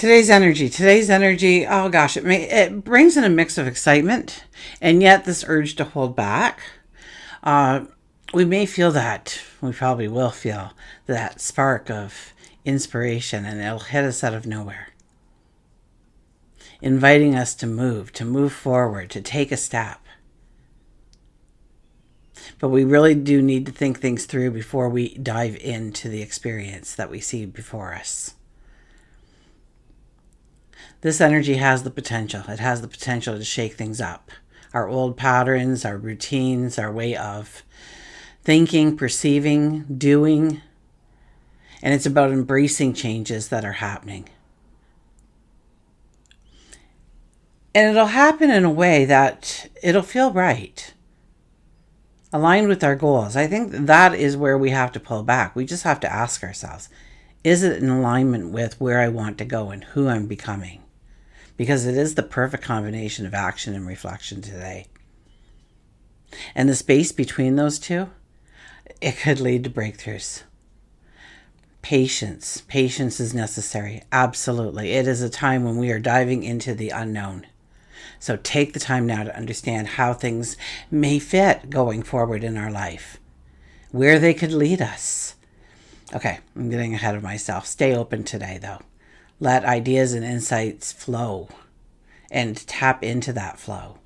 Today's energy, oh gosh, it brings in a mix of excitement and yet this urge to hold back. Uh, we may feel that, we probably will feel that spark of inspiration, and it'll hit us out of nowhere, inviting us to move forward, to take a step. But we really do need to think things through before we dive into the experience that we see before us. This energy has the potential. It has the potential to shake things up. Our old patterns, our routines, our way of thinking, perceiving, doing. And it's about embracing changes that are happening. And it'll happen in a way that it'll feel right, aligned with our goals. I think that is where we have to pull back. We just have to ask ourselves, is it in alignment with where I want to go and who I'm becoming? Because it is the perfect combination of action and reflection today. And the space between those two, it could lead to breakthroughs. Patience. Patience is necessary. Absolutely. It is a time when we are diving into the unknown. So take the time now to understand how things may fit going forward in our life, where they could lead us. Okay, I'm getting ahead of myself. Stay open today, though. Let ideas and insights flow and tap into that flow.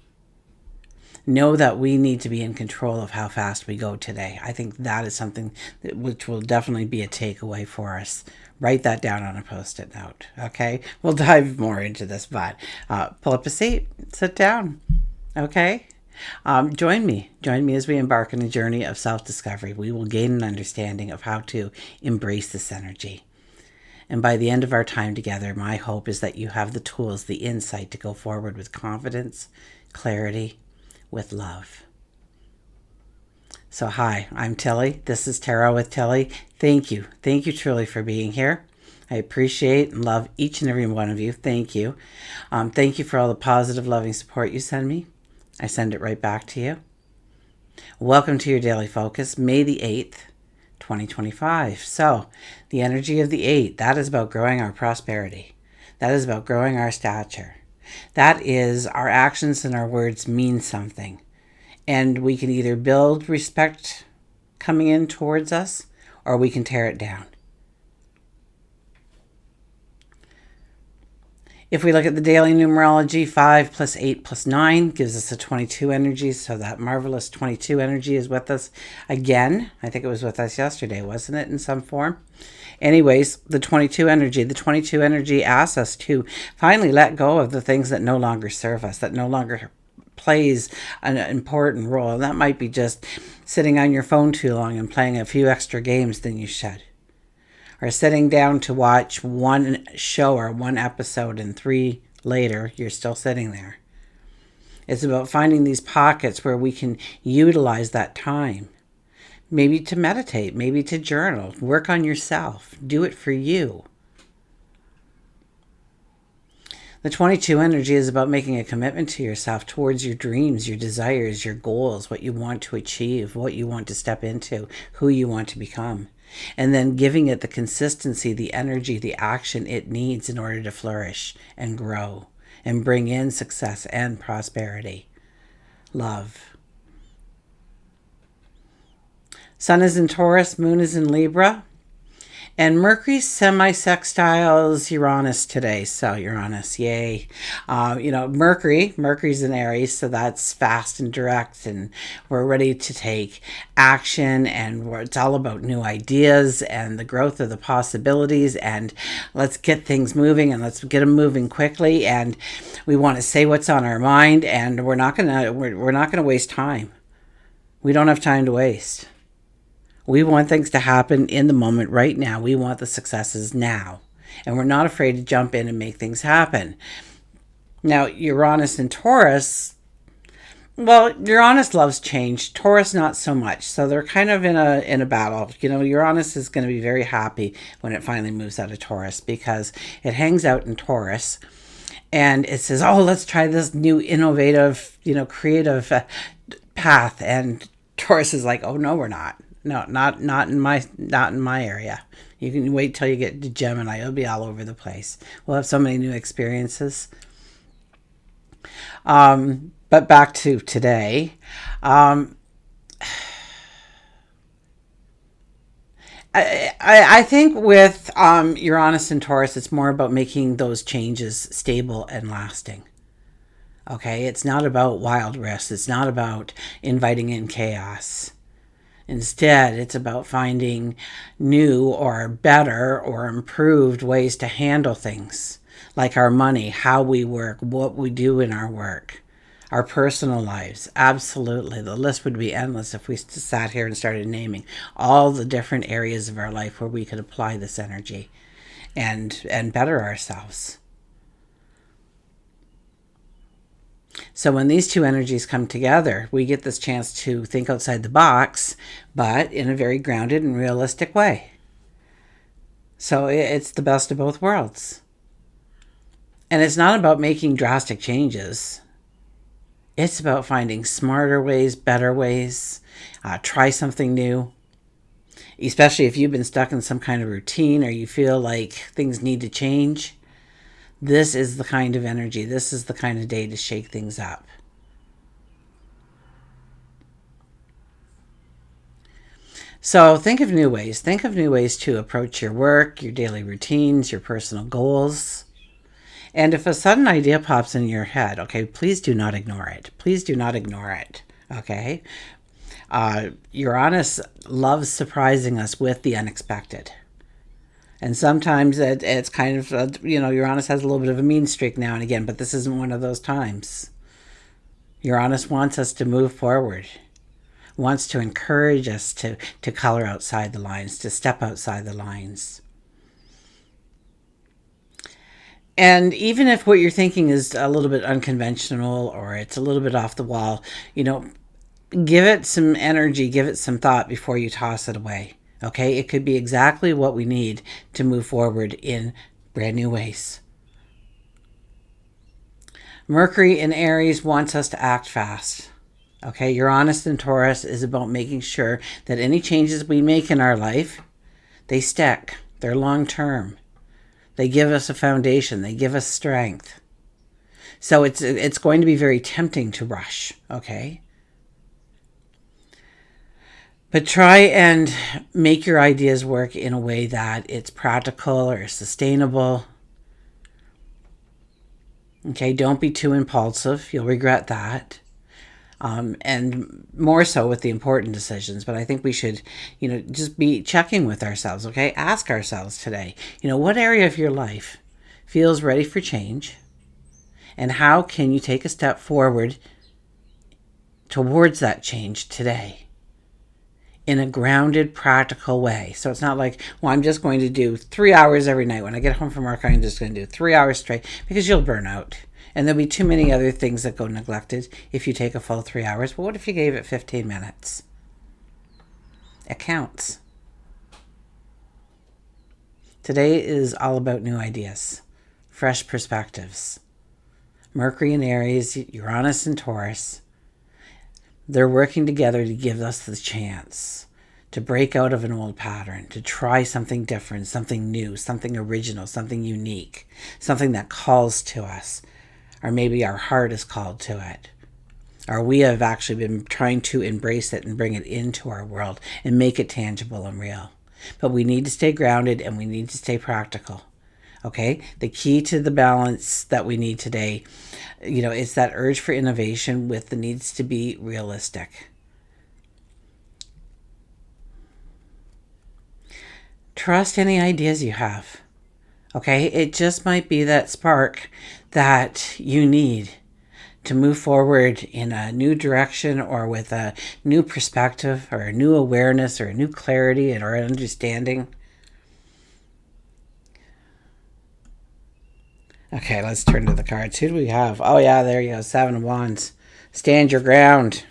Know that we need to be in control of how fast we go today. I think that is something which will definitely be a takeaway for us. Write that down on a Post-it note, okay? We'll dive more into this, but pull up a seat, sit down, okay? Join me as we embark on a journey of self-discovery. We will gain an understanding of how to embrace this energy. And by the end of our time together, my hope is that you have the tools, the insight to go forward with confidence, clarity, with love. So hi, I'm Tilly. This is Tarot with Tilly. Thank you. Thank you truly for being here. I appreciate and love each and every one of you. Thank you. Thank you for all the positive, loving support you send me. I send it right back to you. Welcome to your daily focus, May the 8th, 2025. So the energy of the 8, that is about growing our prosperity. That is about growing our stature. That is, our actions and our words mean something. And we can either build respect coming in towards us, or we can tear it down. If we look at the daily numerology, 5 plus 8 plus 9 gives us a 22 energy. So that marvelous 22 energy is with us again. I think it was with us yesterday, wasn't it, in some form? Anyways, the 22 energy asks us to finally let go of the things that no longer serve us, that no longer plays an important role. And that might be just sitting on your phone too long and playing a few extra games than you should. Or sitting down to watch one show or one episode and 3 later, you're still sitting there. It's about finding these pockets where we can utilize that time. Maybe to meditate, maybe to journal, work on yourself, do it for you. The 22 energy is about making a commitment to yourself towards your dreams, your desires, your goals, what you want to achieve, what you want to step into, who you want to become. And then giving it the consistency, the energy, the action it needs in order to flourish and grow and bring in success and prosperity. Love. Sun is in Taurus, Moon is in Libra, and Mercury's semi-sextiles Uranus today. So Uranus, yay. Mercury's in Aries, so that's fast and direct, and we're ready to take action, and it's all about new ideas and the growth of the possibilities, and let's get things moving, and let's get them moving quickly, and we want to say what's on our mind, and we're not gonna waste time. We don't have time to waste. We want things to happen in the moment right now. We want the successes now. And we're not afraid to jump in and make things happen. Now, Uranus and Taurus, well, Uranus loves change. Taurus, not so much. So they're kind of in a battle. Uranus is going to be very happy when it finally moves out of Taurus because it hangs out in Taurus. And it says, oh, let's try this new innovative, creative path. And Taurus is like, oh, no, we're not. not in my area. You can wait till you get to Gemini. It'll be all over the place. We'll have so many new experiences. But back to today. I think with Uranus and Taurus, it's more about making those changes stable and lasting. Okay, it's not about wild risks. It's not about inviting in chaos. Instead, it's about finding new or better or improved ways to handle things, like our money, how we work, what we do in our work, our personal lives. Absolutely. The list would be endless if we sat here and started naming all the different areas of our life where we could apply this energy and better ourselves. So when these two energies come together, we get this chance to think outside the box, but in a very grounded and realistic way. So it's the best of both worlds. And it's not about making drastic changes. It's about finding smarter ways, better ways, try something new. Especially if you've been stuck in some kind of routine or you feel like things need to change. This is the kind of energy, this is the kind of day to shake things up. So think of new ways. Think of new ways to approach your work, your daily routines, your personal goals. And if a sudden idea pops in your head, okay, please do not ignore it. Please do not ignore it, okay? Uranus loves surprising us with the unexpected. And sometimes it's kind of, Uranus has a little bit of a mean streak now and again, but this isn't one of those times. Uranus wants us to move forward, wants to encourage us to color outside the lines, to step outside the lines. And even if what you're thinking is a little bit unconventional or it's a little bit off the wall, give it some energy, give it some thought before you toss it away. Okay, it could be exactly what we need to move forward in brand new ways. Mercury in Aries wants us to act fast. Okay, Uranus in Taurus is about making sure that any changes we make in our life, they stick. They're long term. They give us a foundation. They give us strength. So it's going to be very tempting to rush. Okay. But try and make your ideas work in a way that it's practical or sustainable. Okay, don't be too impulsive. You'll regret that. And more so with the important decisions. But I think we should, just be checking with ourselves, okay? Ask ourselves today, what area of your life feels ready for change? And how can you take a step forward towards that change today? In a grounded, practical way. So it's not like, well, I'm just going to do 3 hours every night. When I get home from work, I'm just going to do 3 hours straight, because you'll burn out. And there'll be too many other things that go neglected if you take a full 3 hours. But what if you gave it 15 minutes? It counts. Today is all about new ideas, fresh perspectives. Mercury in Aries, Uranus in Taurus. They're working together to give us the chance to break out of an old pattern, to try something different, something new, something original, something unique, something that calls to us, or maybe our heart is called to it, or we have actually been trying to embrace it and bring it into our world and make it tangible and real. But we need to stay grounded and we need to stay practical. Okay, the key to the balance that we need today, is that urge for innovation with the needs to be realistic. Trust any ideas you have. Okay, it just might be that spark that you need to move forward in a new direction, or with a new perspective, or a new awareness, or a new clarity, or understanding. Okay, let's turn to the cards. Who do we have? Oh, yeah, there you go. 7 of Wands. Stand your ground.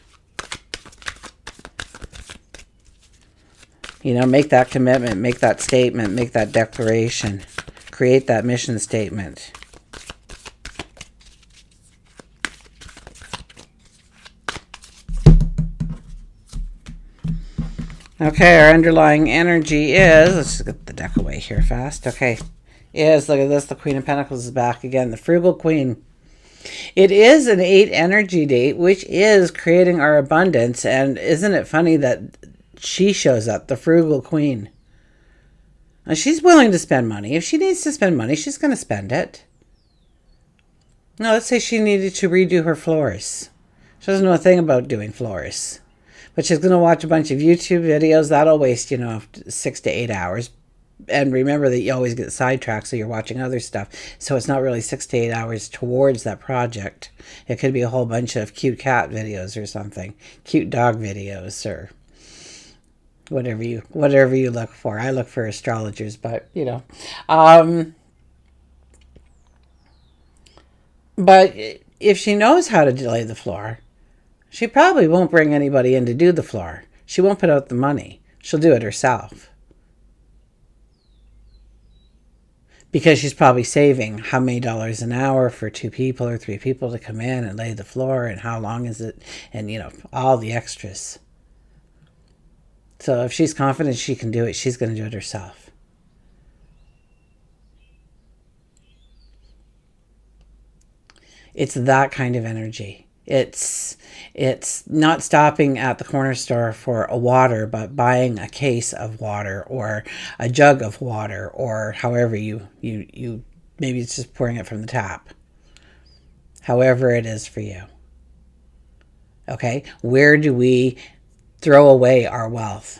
Make that commitment, make that statement, make that declaration. Create that mission statement. Okay, our underlying energy is, let's just get the deck away here fast. Okay, is, look at this, the Queen of Pentacles is back again, the Frugal Queen. It is an 8 energy date, which is creating our abundance. And isn't it funny that she shows up, the Frugal Queen? And she's willing to spend money. If she needs to spend money, she's going to spend it. Now, let's say she needed to redo her floors. She doesn't know a thing about doing floors. But she's going to watch a bunch of YouTube videos. That'll waste, 6 to 8 hours. And remember that you always get sidetracked, so you're watching other stuff. So it's not really 6 to 8 hours towards that project. It could be a whole bunch of cute cat videos or something. Cute dog videos or whatever you look for. I look for astrologers, but, But if she knows how to lay the floor, she probably won't bring anybody in to do the floor. She won't put out the money. She'll do it herself. Because she's probably saving how many dollars an hour for 2 people or 3 people to come in and lay the floor, and how long is it, and all the extras. So if she's confident she can do it, she's going to do it herself. It's that kind of energy. It's not stopping at the corner store for a water, but buying a case of water or a jug of water, or however you maybe it's just pouring it from the tap. However it is for you. Okay? Where do we throw away our wealth?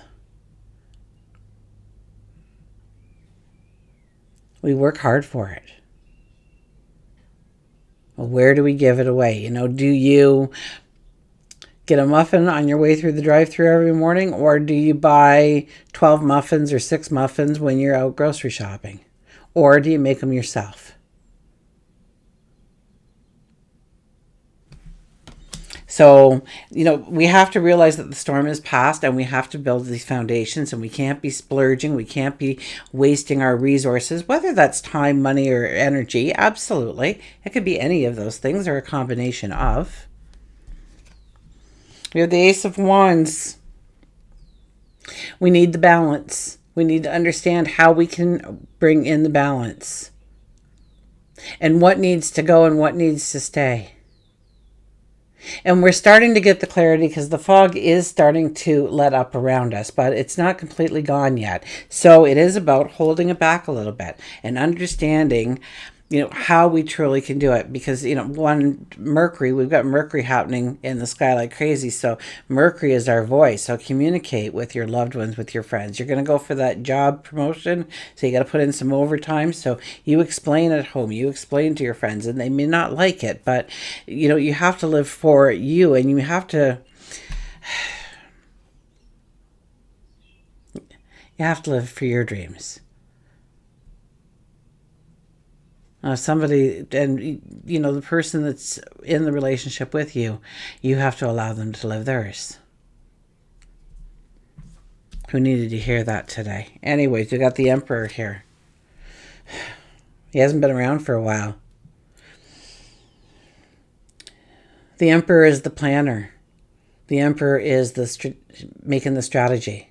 We work hard for it. Well, where do we give it away? Do you get a muffin on your way through the drive-thru every morning, or do you buy 12 muffins or 6 muffins when you're out grocery shopping? Or do you make them yourself? So, we have to realize that the storm is past, and we have to build these foundations, and we can't be splurging. We can't be wasting our resources, whether that's time, money, or energy. Absolutely. It could be any of those things or a combination of. We have the Ace of Wands. We need the balance. We need to understand how we can bring in the balance. And what needs to go and what needs to stay. And we're starting to get the clarity because the fog is starting to let up around us, but it's not completely gone yet. So it is about holding it back a little bit and understanding, how we truly can do it. Because, Mercury, we've got Mercury happening in the sky like crazy. So Mercury is our voice. So communicate with your loved ones, with your friends. You're going to go for that job promotion. So you got to put in some overtime. So you explain at home, you explain to your friends, and they may not like it, but you have to live for you, and you have to live for your dreams. Somebody, and the person that's in the relationship with you, you have to allow them to live theirs. Who needed to hear that today? Anyways, we got the Emperor here. He hasn't been around for a while. The Emperor is the planner. The Emperor is making the strategy.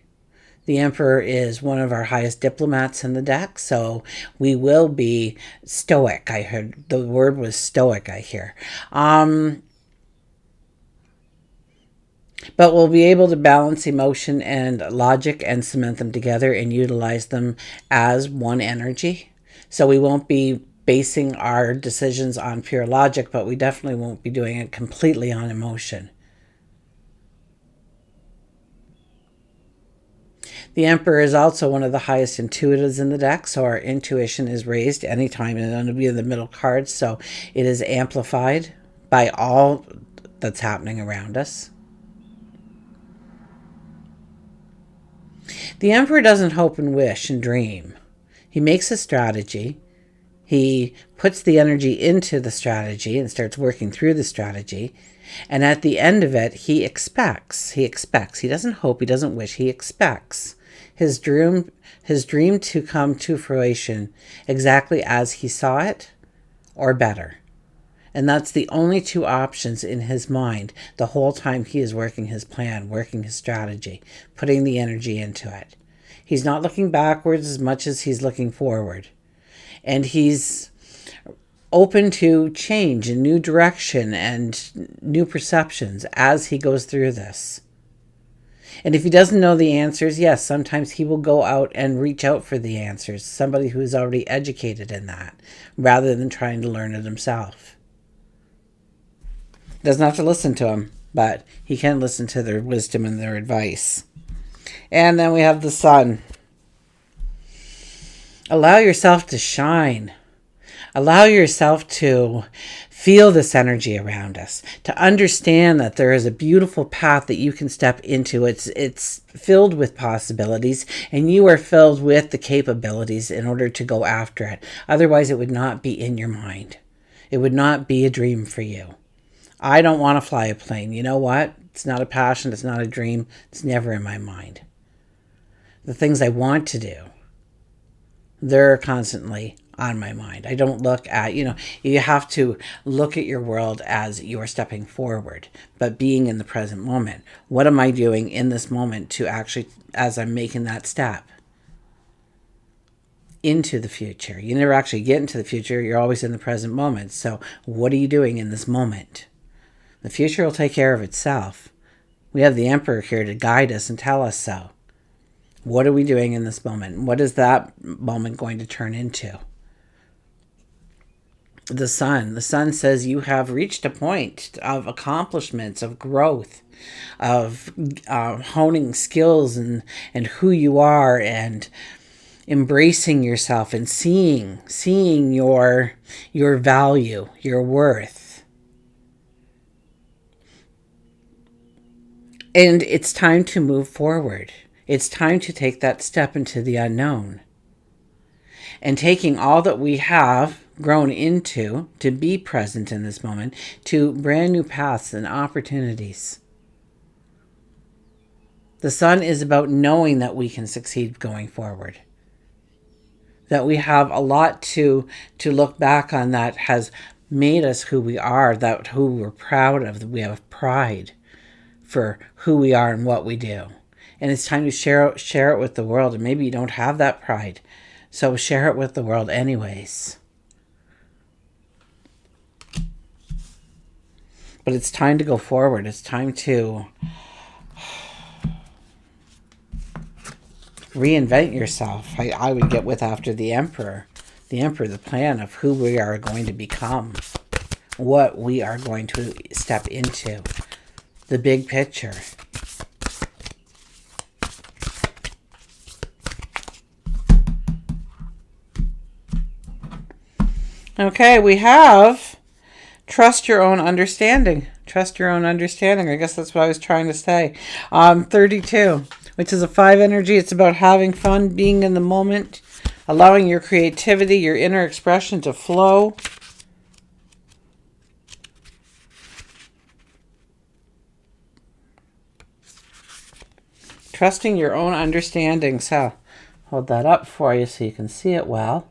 The Emperor is one of our highest diplomats in the deck, so we will be stoic. I heard the word was stoic, I hear. But we'll be able to balance emotion and logic and cement them together and utilize them as one energy. So we won't be basing our decisions on pure logic, but we definitely won't be doing it completely on emotion. The Emperor is also one of the highest intuitives in the deck, so our intuition is raised anytime, and it'll be in the middle card, so it is amplified by all that's happening around us. The Emperor doesn't hope and wish and dream. He makes a strategy. He puts the energy into the strategy and starts working through the strategy. And at the end of it, he expects. He doesn't hope, he doesn't wish, he expects his dream to come to fruition exactly as he saw it, or better. And that's the only two options in his mind the whole time he is working his plan, working his strategy, putting the energy into it. He's not looking backwards as much as he's looking forward. And he's open to change and new direction and new perceptions as he goes through this. And if he doesn't know the answers, yes, sometimes he will go out and reach out for the answers. Somebody who is already educated in that, rather than trying to learn it himself. Doesn't have to listen to them, but he can listen to their wisdom and their advice. And then we have the sun. Allow yourself to shine. Allow yourself to feel this energy around us, to understand that there is a beautiful path that you can step into. It's filled with possibilities, and you are filled with the capabilities in order to go after it. Otherwise, it would not be in your mind. It would not be a dream for you. I don't want to fly a plane. You know what? It's not a passion. It's not a dream. It's never in my mind. The things I want to do, they're constantly on my mind. I don't look at, you have to look at your world as you're stepping forward, but being in the present moment. What am I doing in this moment to actually, as I'm making that step into the future? You never actually get into the future. You're always in the present moment. So what are you doing in this moment? The future will take care of itself. We have the Emperor here to guide us and tell us so. What are we doing in this moment? What is that moment going to turn into? The sun says you have reached a point of accomplishments, of growth, of honing skills and who you are, and embracing yourself and seeing your value, your worth. And it's time to move forward. It's time to take that step into the unknown. And taking all that we have grown into to be present in this moment to brand new paths and opportunities. The sun is about knowing that we can succeed going forward. That we have a lot to look back on that has made us who we are, that who we're proud of, that we have pride for who we are and what we do. And it's time to share it with the world. And maybe you don't have that pride, so share it with the world anyways. But it's time to go forward. It's time to reinvent yourself. I would get with after the Emperor. The Emperor, the plan of who we are going to become. What we are going to step into. The big picture. Okay, we have trust your own understanding. Trust your own understanding. I guess that's what I was trying to say. 32, which is a 5 energy. It's about having fun, being in the moment, allowing your creativity, your inner expression to flow. Trusting your own understanding. So, hold that up for you so you can see it well.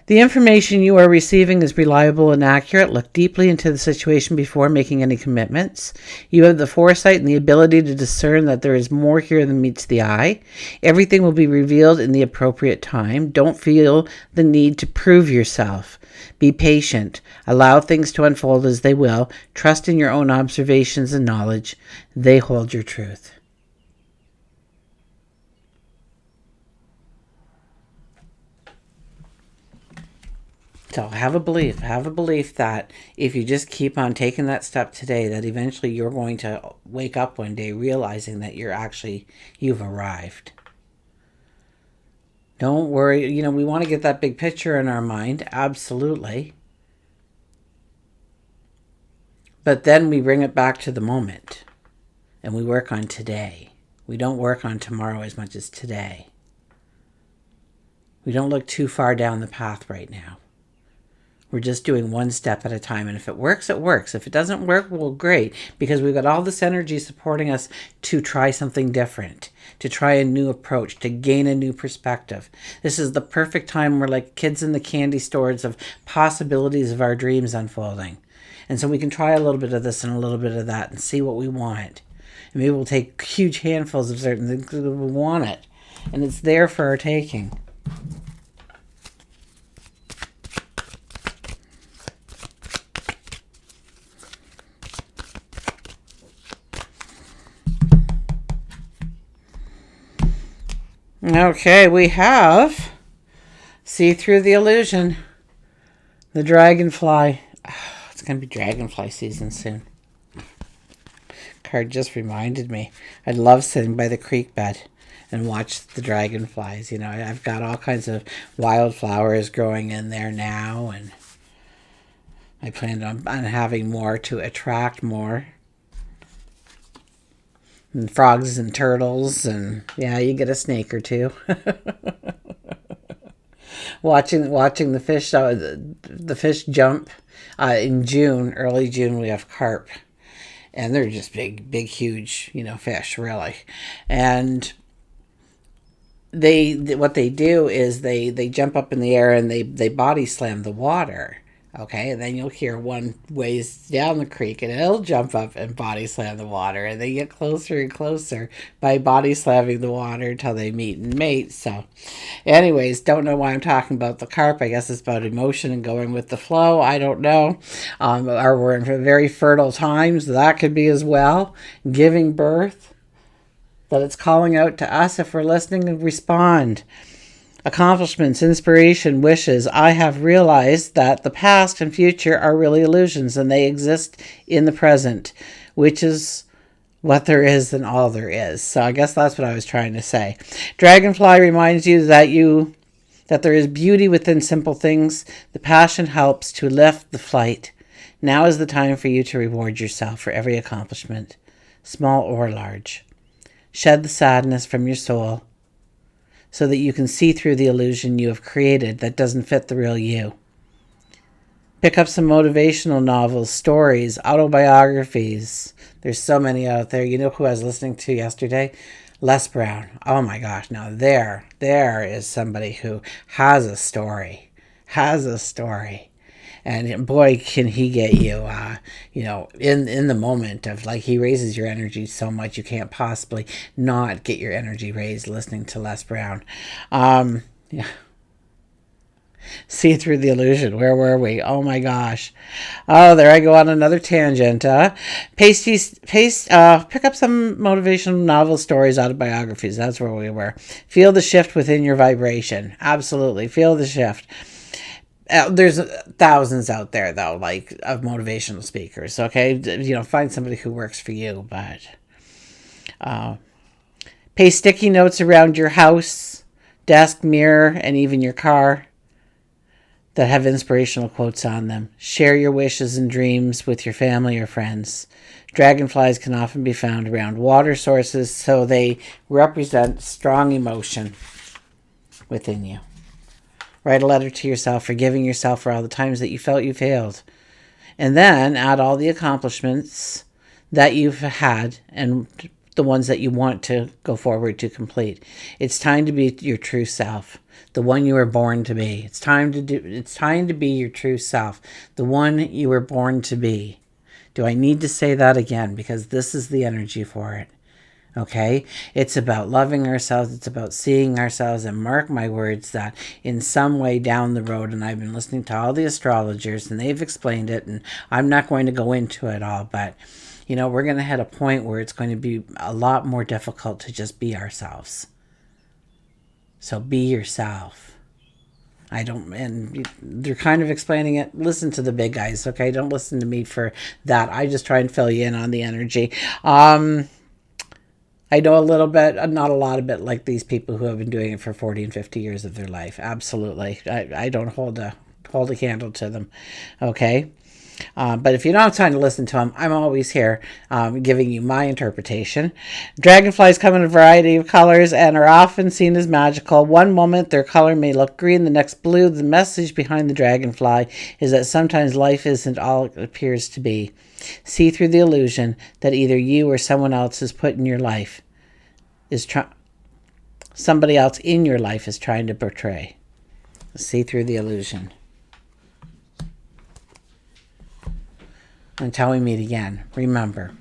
The information you are receiving is reliable and accurate. Look deeply into the situation before making any commitments. You have the foresight and the ability to discern that there is more here than meets the eye. Everything will be revealed in the appropriate time. Don't feel the need to prove yourself. Be patient. Allow things to unfold as they will. Trust in your own observations and knowledge. They hold your truth. So have a belief that if you just keep on taking that step today, that eventually you're going to wake up one day realizing that you've arrived. Don't worry, we want to get that big picture in our mind, absolutely. But then we bring it back to the moment and we work on today. We don't work on tomorrow as much as today. We don't look too far down the path right now. We're just doing one step at a time. And if it works, it works. If it doesn't work, well, great. Because we've got all this energy supporting us to try something different, to try a new approach, to gain a new perspective. This is the perfect time. We're like kids in the candy stores of possibilities of our dreams unfolding. And so we can try a little bit of this and a little bit of that and see what we want. And maybe we'll take huge handfuls of certain things because we want it. And it's there for our taking. Okay, we have See Through the Illusion, the Dragonfly. Oh, it's going to be Dragonfly season soon. Card just reminded me. I'd love sitting by the creek bed and watch the dragonflies. I've got all kinds of wildflowers growing in there now, and I plan on having more to attract more. And frogs and turtles, and yeah, you get a snake or two. watching the fish, the fish jump. In June, early June, we have carp, and they're just big, huge, fish, really. And what they do is they jump up in the air and they body slam the water. Okay, and then you'll hear one ways down the creek, and it'll jump up and body slam the water, and they get closer and closer by body slamming the water until they meet and mate. So, anyways, don't know why I'm talking about the carp. I guess it's about emotion and going with the flow. I don't know. Or we're in very fertile times. That could be as well. Giving birth. That it's calling out to us if we're listening and respond. Accomplishments, inspiration, wishes. I have realized that the past and future are really illusions, and they exist in the present, which is what there is and all there is. So I guess that's what I was trying to say. Dragonfly reminds you that there is beauty within simple things. The passion helps to lift the flight. Now is the time for you to reward yourself for every accomplishment, small or large. Shed the sadness from your soul, so that you can see through the illusion you have created that doesn't fit the real you. Pick up some motivational novels, stories, autobiographies. There's so many out there. You know who I was listening to yesterday? Les Brown. Oh my gosh, now there is somebody who has a story. And boy, can he get you, in the moment of, like, he raises your energy so much you can't possibly not get your energy raised listening to Les Brown. Yeah. See Through the Illusion. Where were we? Oh my gosh. Oh, there I go on another tangent. Pick up some motivational novel stories, autobiographies. That's where we were. Feel the shift within your vibration. Absolutely. Feel the shift. There's thousands out there, though, like, of motivational speakers. Okay, find somebody who works for you. But paste sticky notes around your house, desk, mirror, and even your car that have inspirational quotes on them. Share your wishes and dreams with your family or friends. Dragonflies can often be found around water sources, so they represent strong emotion within you. Write a letter to yourself, forgiving yourself for all the times that you felt you failed. And then add all the accomplishments that you've had and the ones that you want to go forward to complete. It's time to be your true self, the one you were born to be. It's time to be your true self, the one you were born to be. Do I need to say that again? Because this is the energy for it. Okay, it's about loving ourselves. It's about seeing ourselves, and mark my words that in some way down the road, and I've been listening to all the astrologers and they've explained it, and I'm not going to go into it all, but we're going to hit a point where it's going to be a lot more difficult to just be ourselves. So be yourself. And they're kind of explaining it. Listen to the big guys, okay? Don't listen to me for that. I just try and fill you in on the energy. I know a little bit, not a lot of it, like these people who have been doing it for 40 and 50 years of their life. Absolutely. I don't hold a candle to them. Okay? But if you don't have time to listen to them, I'm always here giving you my interpretation. Dragonflies come in a variety of colors and are often seen as magical. One moment their color may look green, the next blue. The message behind the dragonfly is that sometimes life isn't all it appears to be. See through the illusion that either you or someone else is put in your life somebody else in your life is trying to portray. See through the illusion. Until we meet again, remember,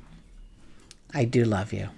I do love you.